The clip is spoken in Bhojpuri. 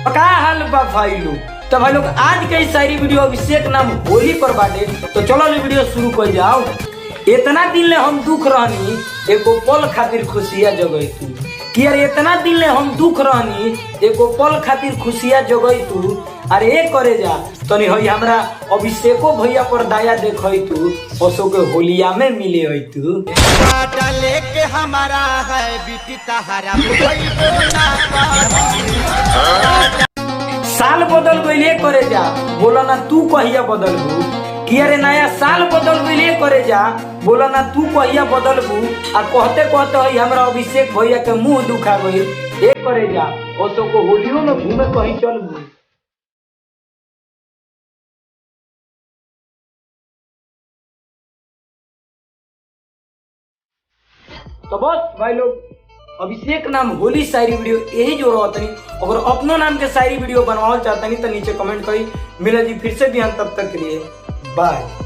का हाल बा भाई लोग। तो भाई लोग आज के शायरी वीडियो अभिषेक नाम होली पर बाटे। तो चलो वीडियो शुरू कर जाओ। इतना दिन ले हम दुख रहनी एगो पल खातिर खुशिया जगई तू कि यार इतना दिन ले हम दुख रहनी एगो पल खातिर खुशिया जगई तू। अरे ए करे जा तनी हई हमरा अभिषेको भैया पर दया देखई तू ओसो के होलिया में मिले हई तू। लेके हमारा है बीती तहरा साल बदल गईले करे जा बोला ना तू कहिया बदलबू कि अरे नया साल बदल गईले करे जा बोला ना तू कहिया बदलबू। आ कहते कहते हई हमरा अभिषेक भैया के मुंह दुखा गई ए करे जा ओसो को होलियो में घूमे कहीं चलबू। तो बस भाई लोग अभिषेक नाम होली शायरी वीडियो यही जो रहतनी। अगर अपनो नाम के शायरी वीडियो बनवाओ चाहतनी तो नीचे कमेंट करी। मिला जी फिर से भी हम तब तक के लिए बाय।